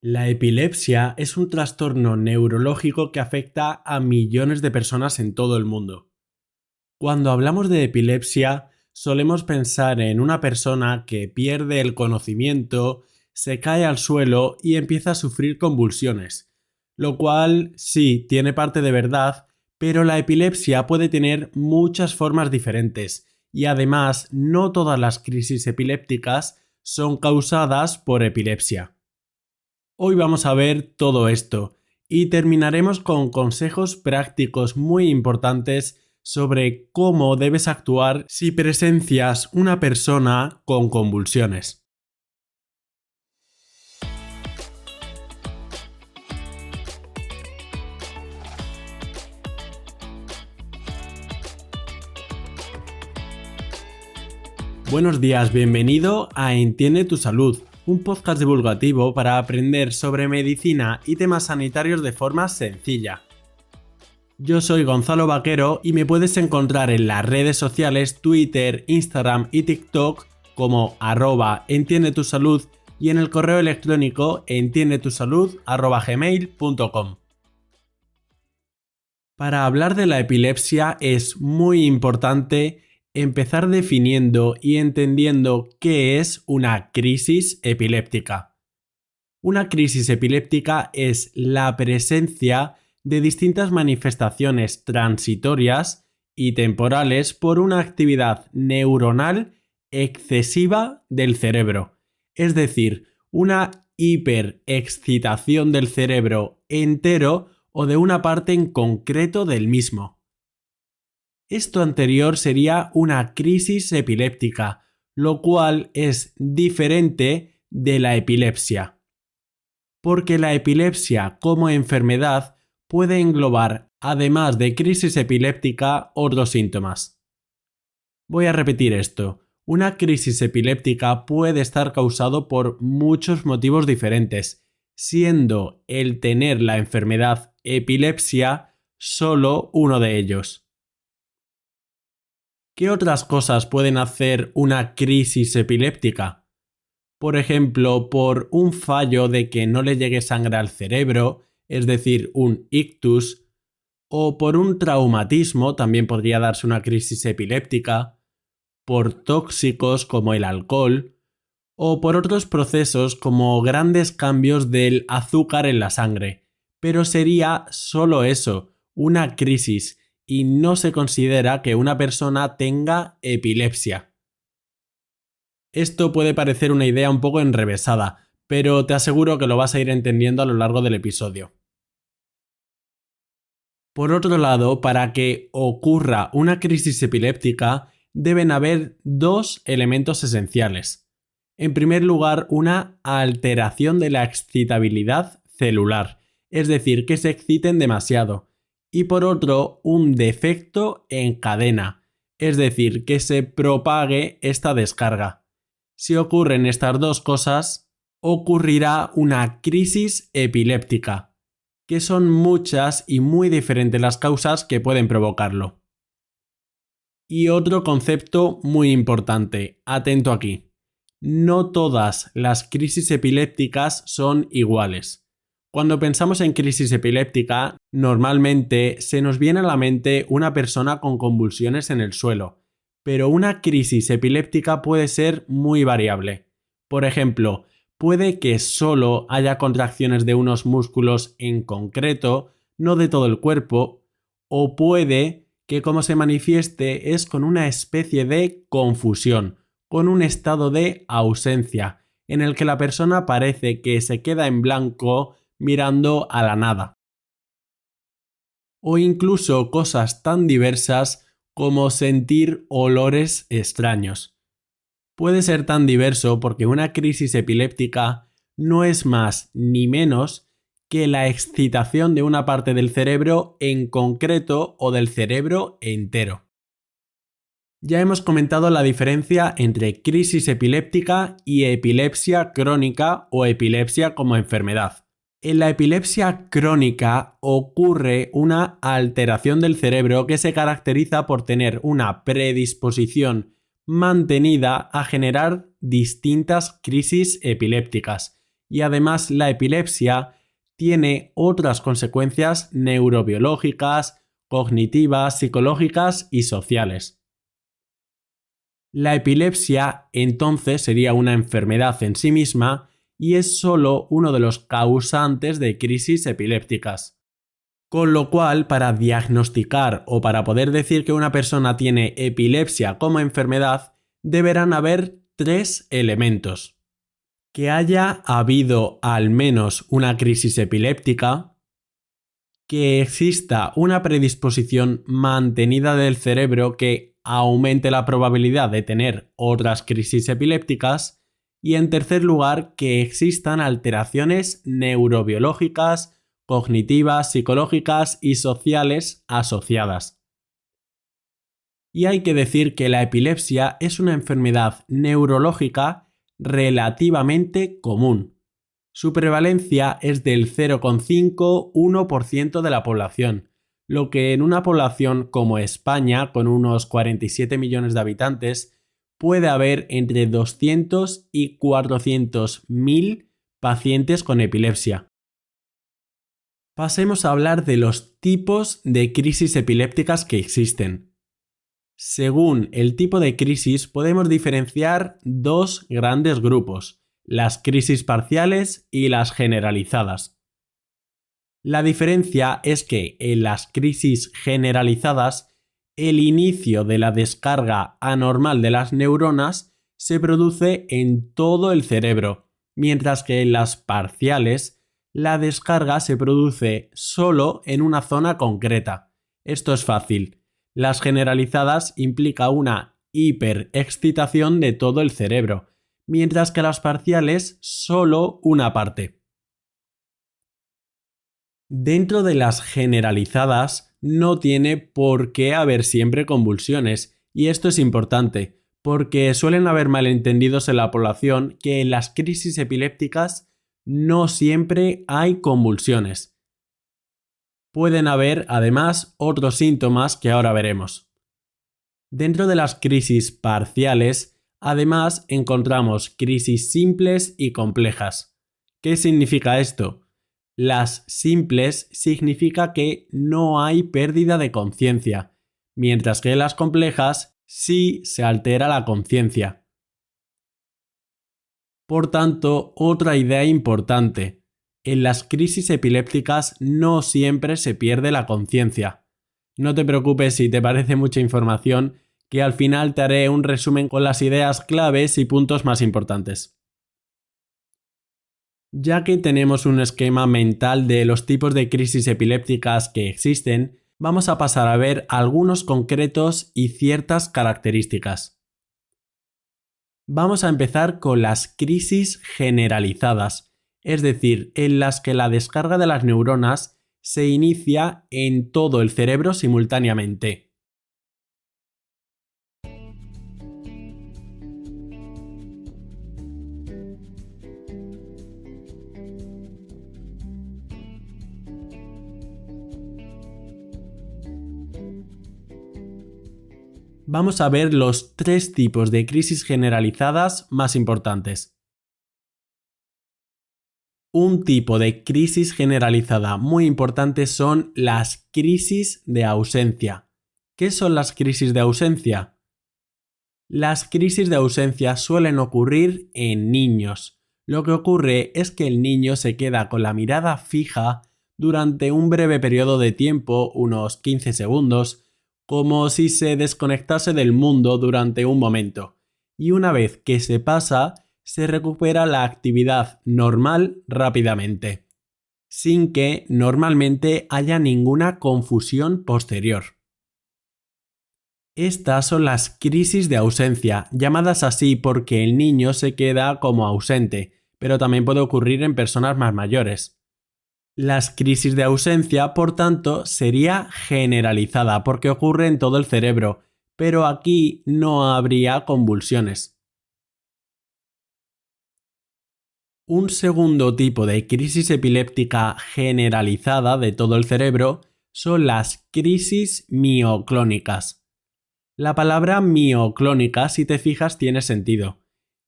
La epilepsia es un trastorno neurológico que afecta a millones de personas en todo el mundo. Cuando hablamos de epilepsia, solemos pensar en una persona que pierde el conocimiento, se cae al suelo y empieza a sufrir convulsiones, lo cual sí tiene parte de verdad, pero la epilepsia puede tener muchas formas diferentes y además no todas las crisis epilépticas son causadas por epilepsia. Hoy vamos a ver todo esto y terminaremos con consejos prácticos muy importantes sobre cómo debes actuar si presencias una persona con convulsiones. Buenos días, bienvenido a Entiende tu Salud, un podcast divulgativo para aprender sobre medicina y temas sanitarios de forma sencilla. Yo soy Gonzalo Vaquero y me puedes encontrar en las redes sociales Twitter, Instagram y TikTok como @entiendetusalud y en el correo electrónico entiendetusalud@gmail.com. Para hablar de la epilepsia es muy importante empezar definiendo y entendiendo qué es una crisis epiléptica. Una crisis epiléptica es la presencia de distintas manifestaciones transitorias y temporales por una actividad neuronal excesiva del cerebro, es decir, una hiperexcitación del cerebro entero o de una parte en concreto del mismo. Esto anterior sería una crisis epiléptica, lo cual es diferente de la epilepsia. Porque la epilepsia como enfermedad puede englobar, además de crisis epiléptica, otros síntomas. Voy a repetir esto. Una crisis epiléptica puede estar causado por muchos motivos diferentes, siendo el tener la enfermedad epilepsia solo uno de ellos. ¿Qué otras cosas pueden hacer una crisis epiléptica? Por ejemplo, por un fallo de que no le llegue sangre al cerebro, es decir, un ictus, o por un traumatismo también podría darse una crisis epiléptica, por tóxicos como el alcohol, o por otros procesos como grandes cambios del azúcar en la sangre. Pero sería solo eso, una crisis, y no se considera que una persona tenga epilepsia. Esto puede parecer una idea un poco enrevesada, pero te aseguro que lo vas a ir entendiendo a lo largo del episodio. Por otro lado, para que ocurra una crisis epiléptica, deben haber dos elementos esenciales. En primer lugar, una alteración de la excitabilidad celular, es decir, que se exciten demasiado. Y por otro, un defecto en cadena, es decir, que se propague esta descarga. Si ocurren estas dos cosas, ocurrirá una crisis epiléptica, que son muchas y muy diferentes las causas que pueden provocarlo. Y otro concepto muy importante, atento aquí. No todas las crisis epilépticas son iguales. Cuando pensamos en crisis epiléptica, normalmente se nos viene a la mente una persona con convulsiones en el suelo, pero una crisis epiléptica puede ser muy variable. Por ejemplo, puede que solo haya contracciones de unos músculos en concreto, no de todo el cuerpo, o puede que como se manifieste es con una especie de confusión, con un estado de ausencia, en el que la persona parece que se queda en blanco mirando a la nada. O incluso cosas tan diversas como sentir olores extraños. Puede ser tan diverso porque una crisis epiléptica no es más ni menos que la excitación de una parte del cerebro en concreto o del cerebro entero. Ya hemos comentado la diferencia entre crisis epiléptica y epilepsia crónica o epilepsia como enfermedad. En la epilepsia crónica ocurre una alteración del cerebro que se caracteriza por tener una predisposición mantenida a generar distintas crisis epilépticas, y además la epilepsia tiene otras consecuencias neurobiológicas, cognitivas, psicológicas y sociales. La epilepsia entonces sería una enfermedad en sí misma y es solo uno de los causantes de crisis epilépticas. Con lo cual, para diagnosticar o para poder decir que una persona tiene epilepsia como enfermedad, deberán haber 3 elementos: que haya habido al menos una crisis epiléptica, que exista una predisposición mantenida del cerebro que aumente la probabilidad de tener otras crisis epilépticas y, en tercer lugar, que existan alteraciones neurobiológicas, cognitivas, psicológicas y sociales asociadas. Y hay que decir que la epilepsia es una enfermedad neurológica relativamente común. Su prevalencia es del 0,5–1% de la población, lo que en una población como España, con unos 47 millones de habitantes, puede haber entre 200 y 400.000 pacientes con epilepsia. Pasemos a hablar de los tipos de crisis epilépticas que existen. Según el tipo de crisis podemos diferenciar 2 grandes grupos: las crisis parciales y las generalizadas. La diferencia es que en las crisis generalizadas el inicio de la descarga anormal de las neuronas se produce en todo el cerebro, mientras que en las parciales la descarga se produce solo en una zona concreta. Esto es fácil. Las generalizadas implica una hiperexcitación de todo el cerebro, mientras que las parciales solo una parte. Dentro de las generalizadas no tiene por qué haber siempre convulsiones, y esto es importante, porque suelen haber malentendidos en la población que en las crisis epilépticas no siempre hay convulsiones. Pueden haber, además, otros síntomas que ahora veremos. Dentro de las crisis parciales, además, encontramos crisis simples y complejas. ¿Qué significa esto? Las simples significa que no hay pérdida de conciencia, mientras que en las complejas sí se altera la conciencia. Por tanto, otra idea importante: en las crisis epilépticas no siempre se pierde la conciencia. No te preocupes si te parece mucha información, que al final te haré un resumen con las ideas claves y puntos más importantes. Ya que tenemos un esquema mental de los tipos de crisis epilépticas que existen, vamos a pasar a ver algunos concretos y ciertas características. Vamos a empezar con las crisis generalizadas, es decir, en las que la descarga de las neuronas se inicia en todo el cerebro simultáneamente. Vamos a ver los 3 tipos de crisis generalizadas más importantes. Un tipo de crisis generalizada muy importante son las crisis de ausencia. ¿Qué son las crisis de ausencia? Las crisis de ausencia suelen ocurrir en niños. Lo que ocurre es que el niño se queda con la mirada fija durante un breve periodo de tiempo, unos 15 segundos, como si se desconectase del mundo durante un momento, y una vez que se pasa, se recupera la actividad normal rápidamente, sin que normalmente haya ninguna confusión posterior. Estas son las crisis de ausencia, llamadas así porque el niño se queda como ausente, pero también puede ocurrir en personas más mayores. Las crisis de ausencia, por tanto, sería generalizada porque ocurre en todo el cerebro, pero aquí no habría convulsiones. Un segundo tipo de crisis epiléptica generalizada de todo el cerebro son las crisis mioclónicas. La palabra mioclónica, si te fijas, tiene sentido.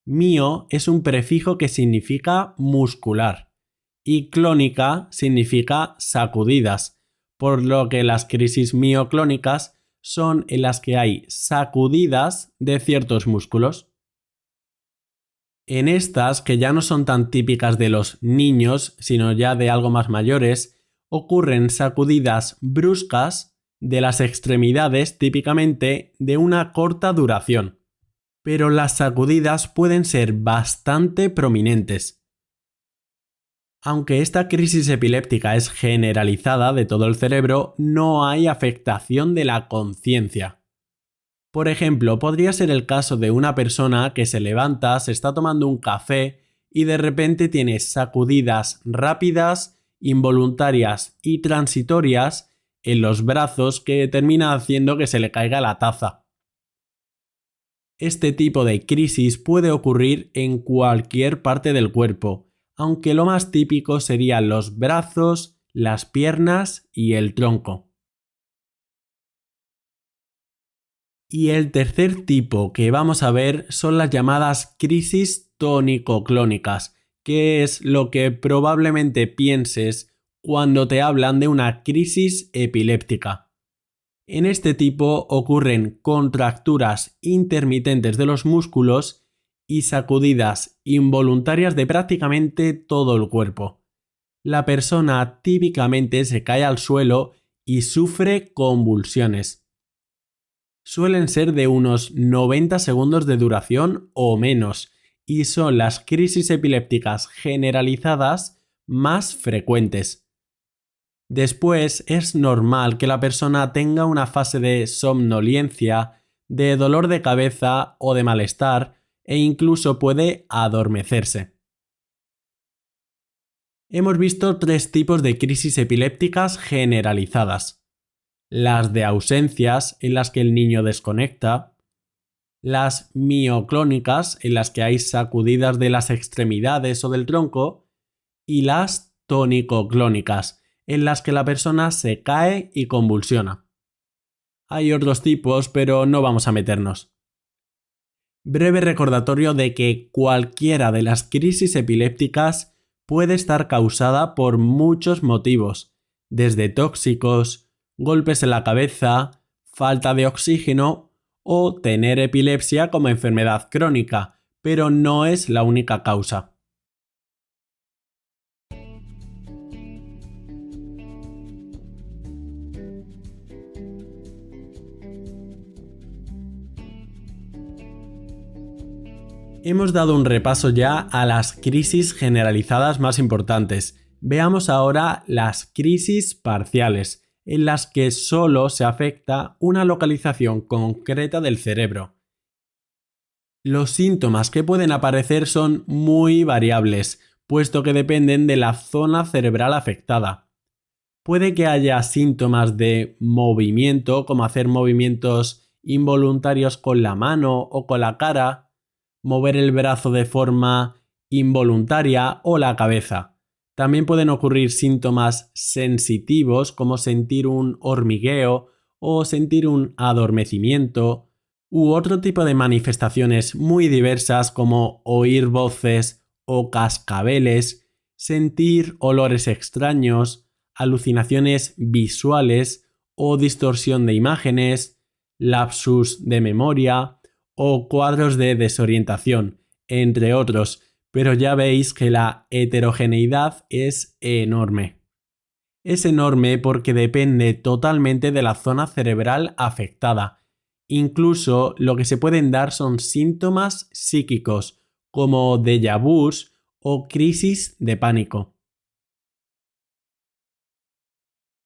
Mio es un prefijo que significa muscular y clónica significa sacudidas, por lo que las crisis mioclónicas son en las que hay sacudidas de ciertos músculos. En estas, que ya no son tan típicas de los niños, sino ya de algo más mayores, ocurren sacudidas bruscas de las extremidades, típicamente de una corta duración. Pero las sacudidas pueden ser bastante prominentes. Aunque esta crisis epiléptica es generalizada de todo el cerebro, no hay afectación de la conciencia. Por ejemplo, podría ser el caso de una persona que se levanta, se está tomando un café y de repente tiene sacudidas rápidas, involuntarias y transitorias en los brazos que termina haciendo que se le caiga la taza. Este tipo de crisis puede ocurrir en cualquier parte del cuerpo, aunque lo más típico serían los brazos, las piernas y el tronco. Y el tercer tipo que vamos a ver son las llamadas crisis tónico-clónicas, que es lo que probablemente pienses cuando te hablan de una crisis epiléptica. En este tipo ocurren contracturas intermitentes de los músculos y sacudidas involuntarias de prácticamente todo el cuerpo. La persona típicamente se cae al suelo y sufre convulsiones. Suelen ser de unos 90 segundos de duración o menos y son las crisis epilépticas generalizadas más frecuentes. Después es normal que la persona tenga una fase de somnolencia, de dolor de cabeza o de malestar e incluso puede adormecerse. Hemos visto tres tipos de crisis epilépticas generalizadas. Las de ausencias, en las que el niño desconecta, las mioclónicas, en las que hay sacudidas de las extremidades o del tronco, y las tónico-clónicas, en las que la persona se cae y convulsiona. Hay otros tipos, pero no vamos a meternos. Breve recordatorio de que cualquiera de las crisis epilépticas puede estar causada por muchos motivos, desde tóxicos, golpes en la cabeza, falta de oxígeno o tener epilepsia como enfermedad crónica, pero no es la única causa. Hemos dado un repaso ya a las crisis generalizadas más importantes. Veamos ahora las crisis parciales, en las que solo se afecta una localización concreta del cerebro. Los síntomas que pueden aparecer son muy variables, puesto que dependen de la zona cerebral afectada. Puede que haya síntomas de movimiento, como hacer movimientos involuntarios con la mano o con la cara, mover el brazo de forma involuntaria o la cabeza. También pueden ocurrir síntomas sensitivos como sentir un hormigueo o sentir un adormecimiento, u otro tipo de manifestaciones muy diversas como oír voces o cascabeles, sentir olores extraños, alucinaciones visuales o distorsión de imágenes, lapsus de memoria o cuadros de desorientación, entre otros, pero ya veis que la heterogeneidad es enorme. Es enorme porque depende totalmente de la zona cerebral afectada. Incluso lo que se pueden dar son síntomas psíquicos, como déjà vus o crisis de pánico.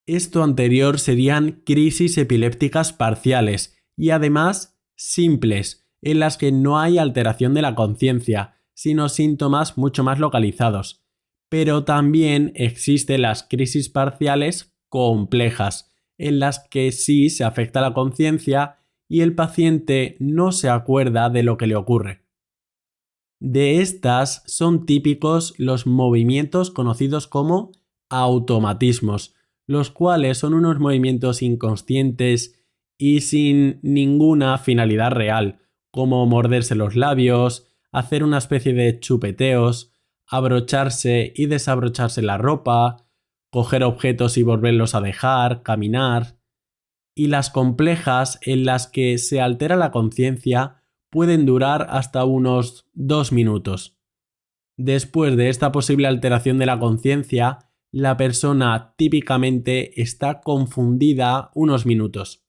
Esto anterior serían crisis epilépticas parciales y además simples, en las que no hay alteración de la conciencia, sino síntomas mucho más localizados. Pero también existen las crisis parciales complejas, en las que sí se afecta la conciencia y el paciente no se acuerda de lo que le ocurre. De estas son típicos los movimientos conocidos como automatismos, los cuales son unos movimientos inconscientes y sin ninguna finalidad real, como morderse los labios, hacer una especie de chupeteos, abrocharse y desabrocharse la ropa, coger objetos y volverlos a dejar, caminar. Y las complejas, en las que se altera la conciencia, pueden durar hasta unos 2 minutos. Después de esta posible alteración de la conciencia, la persona típicamente está confundida unos minutos.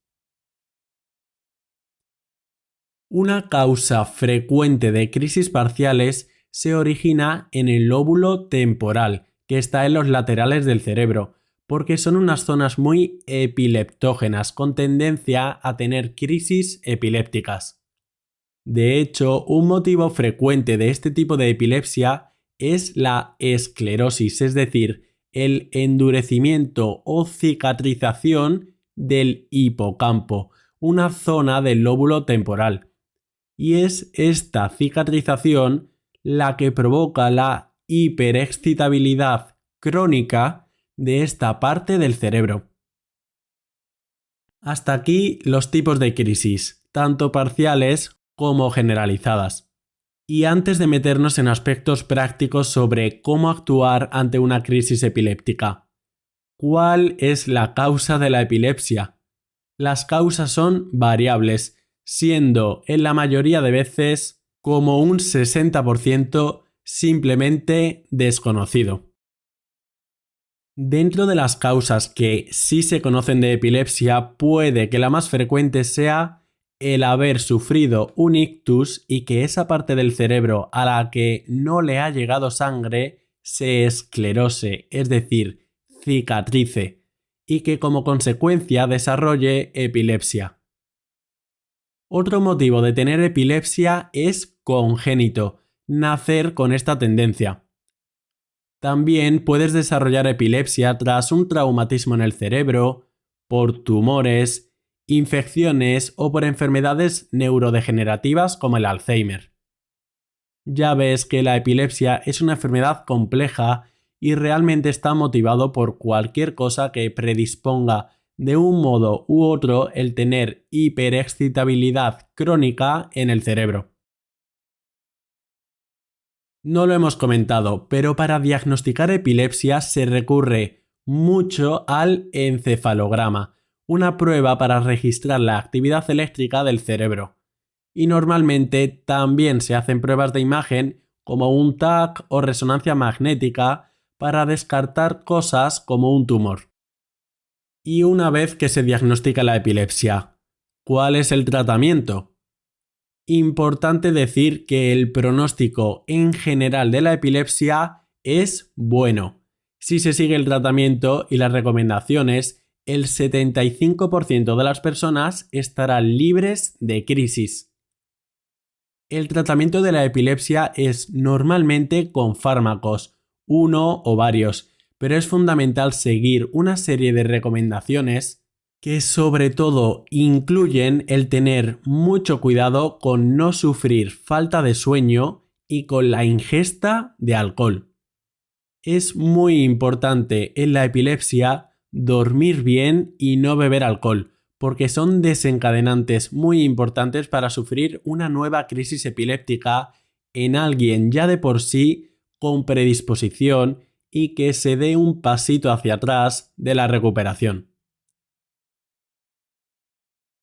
Una causa frecuente de crisis parciales se origina en el lóbulo temporal, que está en los laterales del cerebro, porque son unas zonas muy epileptógenas con tendencia a tener crisis epilépticas. De hecho, un motivo frecuente de este tipo de epilepsia es la esclerosis, es decir, el endurecimiento o cicatrización del hipocampo, una zona del lóbulo temporal. Y es esta cicatrización la que provoca la hiperexcitabilidad crónica de esta parte del cerebro. Hasta aquí los tipos de crisis, tanto parciales como generalizadas. Y antes de meternos en aspectos prácticos sobre cómo actuar ante una crisis epiléptica, ¿cuál es la causa de la epilepsia? Las causas son variables, siendo en la mayoría de veces, como un 60%, simplemente desconocido. Dentro de las causas que sí se conocen de epilepsia, puede que la más frecuente sea el haber sufrido un ictus y que esa parte del cerebro a la que no le ha llegado sangre se esclerose, es decir, cicatrice, y que como consecuencia desarrolle epilepsia. Otro motivo de tener epilepsia es congénito, nacer con esta tendencia. También puedes desarrollar epilepsia tras un traumatismo en el cerebro, por tumores, infecciones o por enfermedades neurodegenerativas como el Alzheimer. Ya ves que la epilepsia es una enfermedad compleja y realmente está motivado por cualquier cosa que predisponga de un modo u otro el tener hiperexcitabilidad crónica en el cerebro. No lo hemos comentado, pero para diagnosticar epilepsia se recurre mucho al encefalograma, una prueba para registrar la actividad eléctrica del cerebro. Y normalmente también se hacen pruebas de imagen como un TAC o resonancia magnética para descartar cosas como un tumor. Y una vez que se diagnostica la epilepsia, ¿cuál es el tratamiento? Importante decir que el pronóstico en general de la epilepsia es bueno. Si se sigue el tratamiento y las recomendaciones, el 75% de las personas estarán libres de crisis. El tratamiento de la epilepsia es normalmente con fármacos, uno o varios, pero es fundamental seguir una serie de recomendaciones que sobre todo incluyen el tener mucho cuidado con no sufrir falta de sueño y con la ingesta de alcohol. Es muy importante en la epilepsia dormir bien y no beber alcohol, porque son desencadenantes muy importantes para sufrir una nueva crisis epiléptica en alguien ya de por sí con predisposición y que se dé un pasito hacia atrás de la recuperación.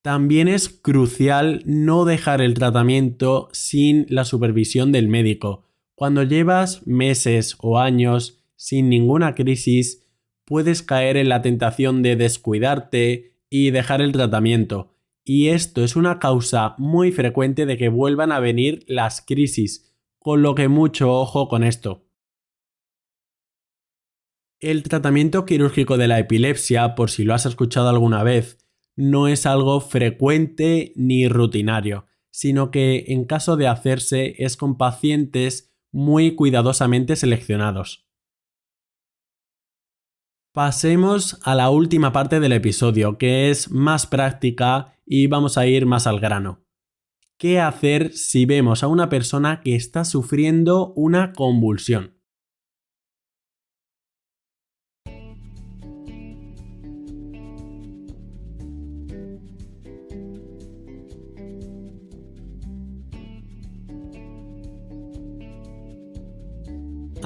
También es crucial no dejar el tratamiento sin la supervisión del médico. Cuando llevas meses o años sin ninguna crisis, puedes caer en la tentación de descuidarte y dejar el tratamiento. Y esto es una causa muy frecuente de que vuelvan a venir las crisis, con lo que mucho ojo con esto. El tratamiento quirúrgico de la epilepsia, por si lo has escuchado alguna vez, no es algo frecuente ni rutinario, sino que en caso de hacerse es con pacientes muy cuidadosamente seleccionados. Pasemos a la última parte del episodio, que es más práctica y vamos a ir más al grano. ¿Qué hacer si vemos a una persona que está sufriendo una convulsión?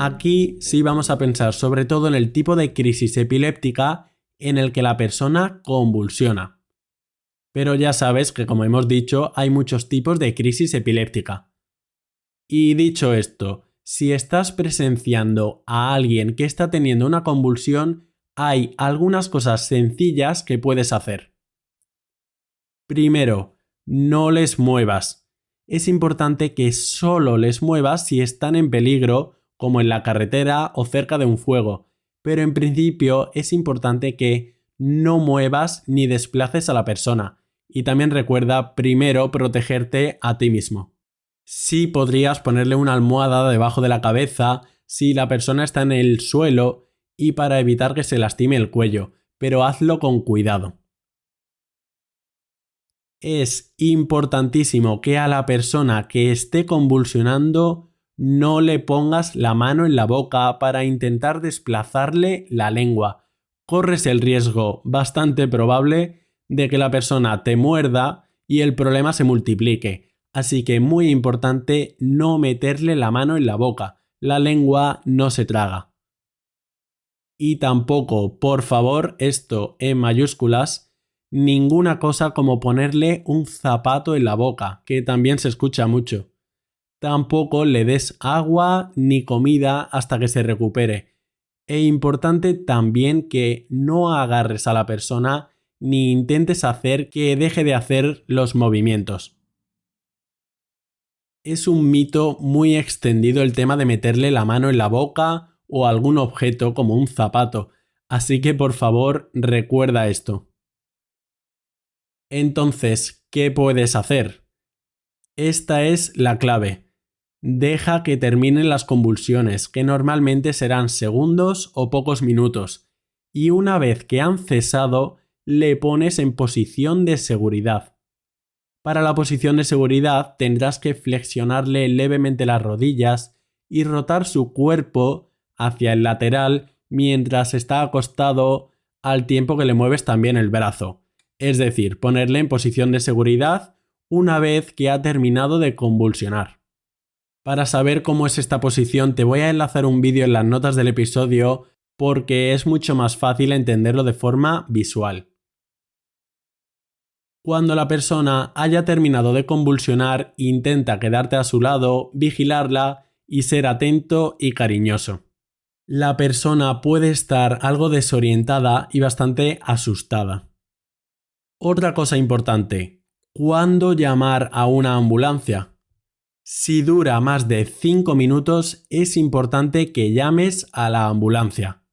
Aquí sí vamos a pensar sobre todo en el tipo de crisis epiléptica en el que la persona convulsiona. Pero ya sabes que, como hemos dicho, hay muchos tipos de crisis epiléptica. Y dicho esto, si estás presenciando a alguien que está teniendo una convulsión, hay algunas cosas sencillas que puedes hacer. Primero, no les muevas. Es importante que solo les muevas si están en peligro, como en la carretera o cerca de un fuego, pero en principio es importante que no muevas ni desplaces a la persona. Y también recuerda primero protegerte a ti mismo. Sí podrías ponerle una almohada debajo de la cabeza si la persona está en el suelo y para evitar que se lastime el cuello, pero hazlo con cuidado. Es importantísimo que a la persona que esté convulsionando no le pongas la mano en la boca para intentar desplazarle la lengua. Corres el riesgo bastante probable de que la persona te muerda y el problema se multiplique. Así que muy importante no meterle la mano en la boca. La lengua no se traga. Y tampoco, por favor, esto en mayúsculas, ninguna cosa como ponerle un zapato en la boca, que también se escucha mucho. Tampoco le des agua ni comida hasta que se recupere. E importante también que no agarres a la persona ni intentes hacer que deje de hacer los movimientos. Es un mito muy extendido el tema de meterle la mano en la boca o algún objeto como un zapato, así que por favor recuerda esto. Entonces, ¿qué puedes hacer? Esta es la clave. Deja que terminen las convulsiones, que normalmente serán segundos o pocos minutos, y una vez que han cesado, le pones en posición de seguridad. Para la posición de seguridad tendrás que flexionarle levemente las rodillas y rotar su cuerpo hacia el lateral mientras está acostado al tiempo que le mueves también el brazo. Es decir, ponerle en posición de seguridad una vez que ha terminado de convulsionar. Para saber cómo es esta posición te voy a enlazar un vídeo en las notas del episodio porque es mucho más fácil entenderlo de forma visual. Cuando la persona haya terminado de convulsionar, intenta quedarte a su lado, vigilarla y ser atento y cariñoso. La persona puede estar algo desorientada y bastante asustada. Otra cosa importante, ¿cuándo llamar a una ambulancia? Si dura más de 5 minutos, es importante que llames a la ambulancia.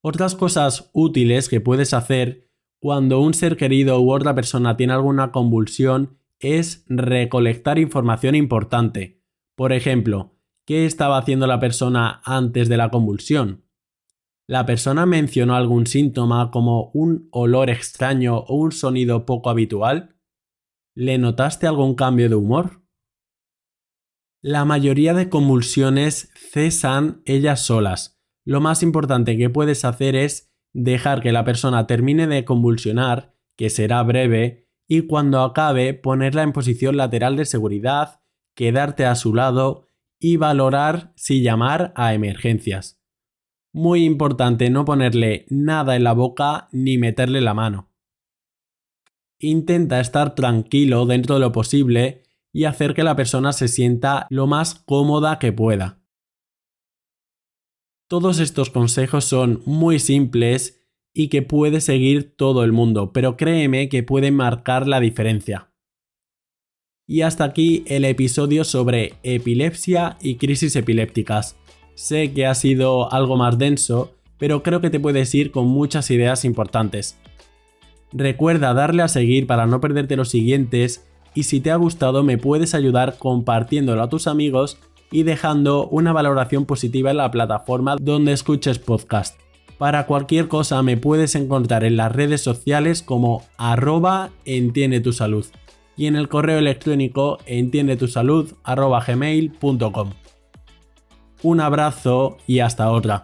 Otras cosas útiles que puedes hacer cuando un ser querido u otra persona tiene alguna convulsión es recolectar información importante. Por ejemplo, ¿qué estaba haciendo la persona antes de la convulsión? ¿La persona mencionó algún síntoma como un olor extraño o un sonido poco habitual? ¿Le notaste algún cambio de humor? La mayoría de convulsiones cesan ellas solas. Lo más importante que puedes hacer es dejar que la persona termine de convulsionar, que será breve, y cuando acabe ponerla en posición lateral de seguridad, quedarte a su lado y valorar si llamar a emergencias. Muy importante no ponerle nada en la boca ni meterle la mano. Intenta estar tranquilo dentro de lo posible y hacer que la persona se sienta lo más cómoda que pueda. Todos estos consejos son muy simples y que puede seguir todo el mundo, pero créeme que pueden marcar la diferencia. Y hasta aquí el episodio sobre epilepsia y crisis epilépticas. Sé que ha sido algo más denso, pero creo que te puedes ir con muchas ideas importantes. Recuerda darle a seguir para no perderte los siguientes y si te ha gustado me puedes ayudar compartiéndolo a tus amigos y dejando una valoración positiva en la plataforma donde escuches podcast. Para cualquier cosa me puedes encontrar en las redes sociales como @entiendetusalud y en el correo electrónico entiendetusalud@gmail.com. Un abrazo y hasta otra.